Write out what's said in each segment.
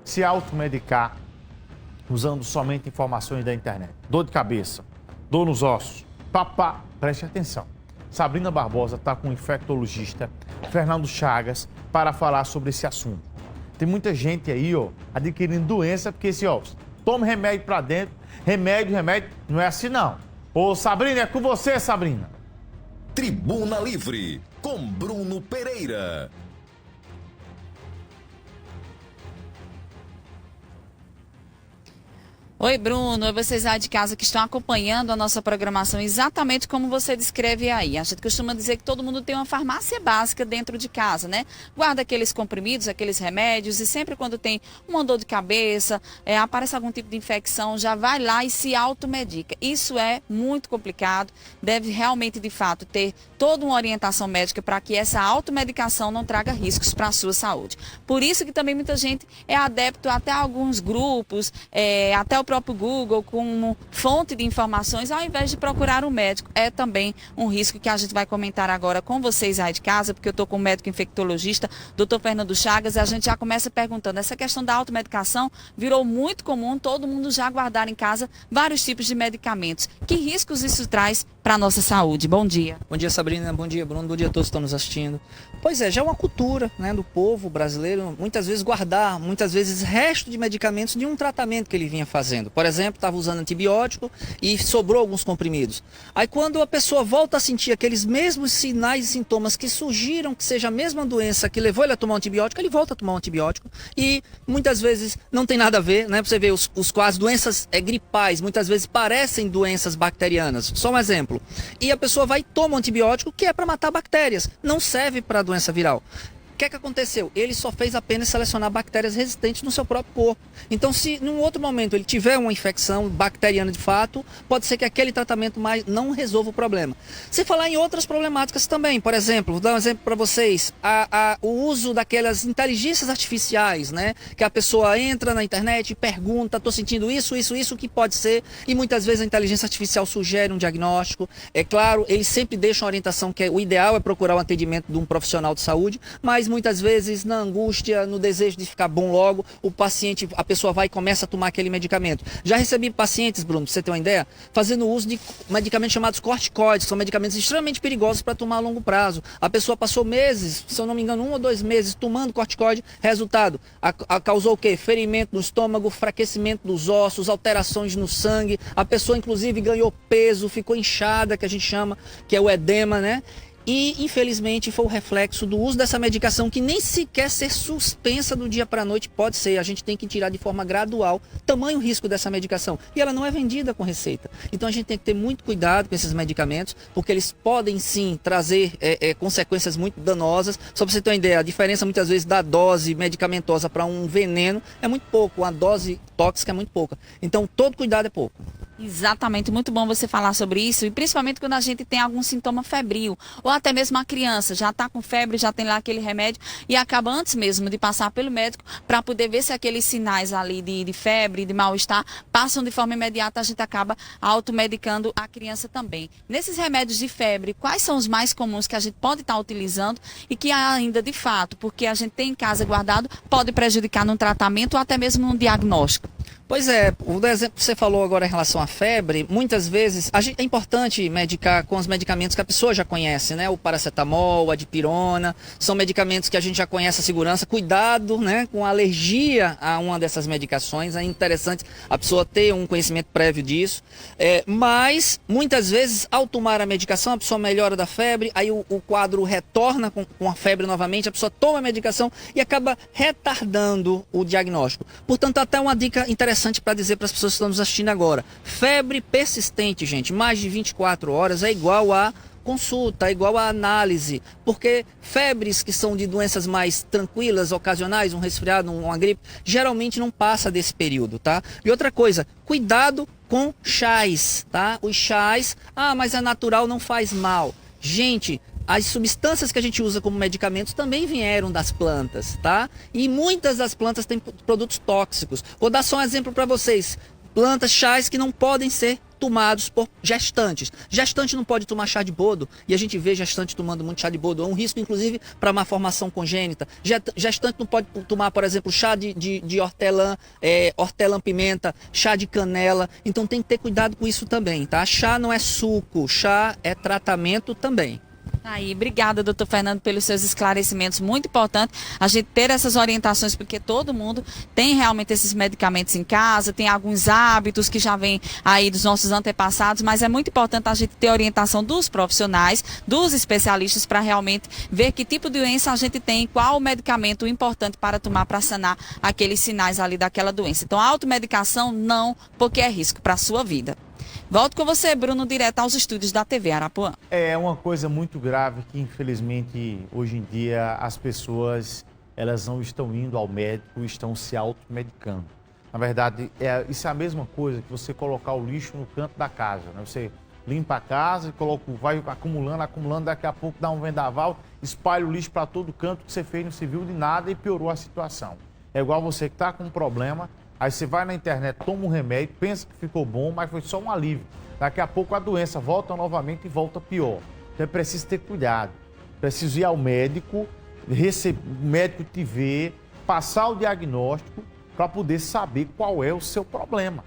se automedicar usando somente informações da internet. Dor de cabeça, dor nos ossos. Papá, preste atenção. Sabrina Barbosa está com o infectologista Fernando Chagas para falar sobre esse assunto. Tem muita gente aí, adquirindo doença, porque toma remédio para dentro, remédio, não é assim não. Ô Sabrina, é com você, Sabrina. Tribuna Livre, com Bruno Pereira. Oi, Bruno. Oi, vocês aí de casa que estão acompanhando a nossa programação exatamente como você descreve aí. A gente costuma dizer que todo mundo tem uma farmácia básica dentro de casa, né? Guarda aqueles comprimidos, aqueles remédios e sempre quando tem uma dor de cabeça, aparece algum tipo de infecção, já vai lá e se automedica. Isso é muito complicado. Deve realmente, de fato, ter toda uma orientação médica para que essa automedicação não traga riscos para a sua saúde. Por isso que também muita gente é adepto até a alguns grupos, até o próprio Google como fonte de informações, ao invés de procurar um médico. É também um risco que a gente vai comentar agora com vocês aí de casa, porque eu estou com o médico infectologista, Dr. Fernando Chagas, e a gente já começa perguntando. Essa questão da automedicação virou muito comum, todo mundo já guardar em casa vários tipos de medicamentos. Que riscos isso traz para a nossa saúde? Bom dia. Bom dia, Sabrina. Bom dia, Bruno. Bom dia a todos que estão nos assistindo. Pois é, já é uma cultura, né, do povo brasileiro, muitas vezes guardar, resto de medicamentos de um tratamento que ele vinha fazendo. Por exemplo, estava usando antibiótico e sobrou alguns comprimidos. Aí quando a pessoa volta a sentir aqueles mesmos sinais e sintomas que surgiram, que seja a mesma doença que levou ele a tomar um antibiótico, ele volta a tomar um antibiótico e muitas vezes não tem nada a ver, né? Você vê os quase doenças gripais, muitas vezes parecem doenças bacterianas. Só um exemplo. E a pessoa vai e toma um antibiótico que é para matar bactérias, não serve para doença viral. O que é que aconteceu? Ele só fez apenas selecionar bactérias resistentes no seu próprio corpo. Então, se num outro momento ele tiver uma infecção bacteriana de fato, pode ser que aquele tratamento mais não resolva o problema. Se falar em outras problemáticas também, por exemplo, vou dar um exemplo para vocês, o uso daquelas inteligências artificiais, né? Que a pessoa entra na internet e pergunta, estou sentindo isso, o que pode ser? E muitas vezes a inteligência artificial sugere um diagnóstico. É claro, eles sempre deixam a orientação que o ideal é procurar o atendimento de um profissional de saúde, mas muitas vezes na angústia, no desejo de ficar bom logo, a pessoa vai e começa a tomar aquele medicamento. Já recebi pacientes, Bruno, pra você ter uma ideia, fazendo uso de medicamentos chamados corticoides, que são medicamentos extremamente perigosos para tomar a longo prazo. A pessoa passou meses, se eu não me engano, 1 ou 2 meses tomando corticoide, resultado, causou o quê? Ferimento no estômago, enfraquecimento dos ossos, alterações no sangue, a pessoa inclusive ganhou peso, ficou inchada, que a gente chama, que é o edema, né? E, infelizmente, foi o reflexo do uso dessa medicação que nem sequer ser suspensa do dia para a noite pode ser. A gente tem que tirar de forma gradual tamanho risco dessa medicação. E ela não é vendida com receita. Então a gente tem que ter muito cuidado com esses medicamentos, porque eles podem sim trazer consequências muito danosas. Só para você ter uma ideia, a diferença muitas vezes da dose medicamentosa para um veneno é muito pouco, a dose tóxica é muito pouca. Então todo cuidado é pouco. Exatamente, muito bom você falar sobre isso, e principalmente quando a gente tem algum sintoma febril, ou até mesmo a criança já está com febre, já tem lá aquele remédio e acaba antes mesmo de passar pelo médico para poder ver se aqueles sinais ali de febre, de mal-estar, passam de forma imediata, a gente acaba automedicando a criança também. Nesses remédios de febre, quais são os mais comuns que a gente pode estar utilizando e que ainda de fato, porque a gente tem em casa guardado, pode prejudicar no tratamento ou até mesmo no diagnóstico? Pois é, o exemplo que você falou agora em relação à febre, muitas vezes é importante medicar com os medicamentos que a pessoa já conhece, né? O paracetamol, a dipirona, são medicamentos que a gente já conhece a segurança. Cuidado, né, com a alergia a uma dessas medicações, é interessante a pessoa ter um conhecimento prévio disso. Mas, muitas vezes, ao tomar a medicação, a pessoa melhora da febre, aí o quadro retorna com a febre novamente, a pessoa toma a medicação e acaba retardando o diagnóstico. Portanto, até uma dica interessante para dizer para as pessoas que estão nos assistindo agora. Febre persistente, gente, mais de 24 horas é igual a consulta, é igual a análise, porque febres que são de doenças mais tranquilas, ocasionais, um resfriado, uma gripe, geralmente não passa desse período, tá? E outra coisa, cuidado com chás, tá? Os chás, mas é natural, não faz mal. Gente, as substâncias que a gente usa como medicamentos também vieram das plantas, tá? E muitas das plantas têm produtos tóxicos. Vou dar só um exemplo para vocês. Plantas, chás que não podem ser tomados por gestantes. Gestante não pode tomar chá de boldo, e a gente vê gestante tomando muito chá de boldo. É um risco, inclusive, para uma malformação congênita. Gestante não pode tomar, por exemplo, chá de hortelã, hortelã-pimenta, chá de canela. Então tem que ter cuidado com isso também, tá? Chá não é suco, chá é tratamento também. Aí, obrigada, doutor Fernando, pelos seus esclarecimentos. Muito importante a gente ter essas orientações, porque todo mundo tem realmente esses medicamentos em casa, tem alguns hábitos que já vêm aí dos nossos antepassados, mas é muito importante a gente ter orientação dos profissionais, dos especialistas, para realmente ver que tipo de doença a gente tem, qual o medicamento importante para tomar para sanar aqueles sinais ali daquela doença. Então, a automedicação não, porque é risco para a sua vida. Volto com você, Bruno, direto aos estúdios da TV Arapuã. É uma coisa muito grave que, infelizmente, hoje em dia as pessoas elas não estão indo ao médico, estão se automedicando. Na verdade, isso é a mesma coisa que você colocar o lixo no canto da casa, né? Você limpa a casa e vai acumulando, daqui a pouco dá um vendaval, espalha o lixo para todo canto, que você fez, não se viu de nada e piorou a situação. É igual você que está com um problema. Aí você vai na internet, toma um remédio, pensa que ficou bom, mas foi só um alívio. Daqui a pouco a doença volta novamente e volta pior. Então é preciso ter cuidado. Preciso ir ao médico, o médico te ver, passar o diagnóstico para poder saber qual é o seu problema.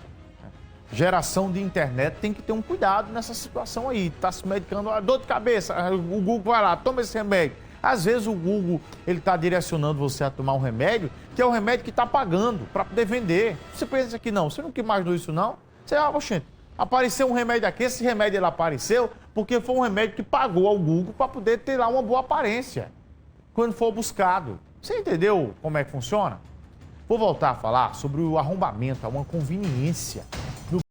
Geração de internet tem que ter um cuidado nessa situação aí. Está se medicando, dor de cabeça, o Google vai lá, toma esse remédio. Às vezes o Google ele está direcionando você a tomar um remédio, que é o remédio que está pagando para poder vender. Você pensa que não, você nunca imaginou isso não? Você, gente, apareceu um remédio aqui, esse remédio ele apareceu porque foi um remédio que pagou ao Google para poder ter lá uma boa aparência quando for buscado. Você entendeu como é que funciona? Vou voltar a falar sobre o arrombamento, uma conveniência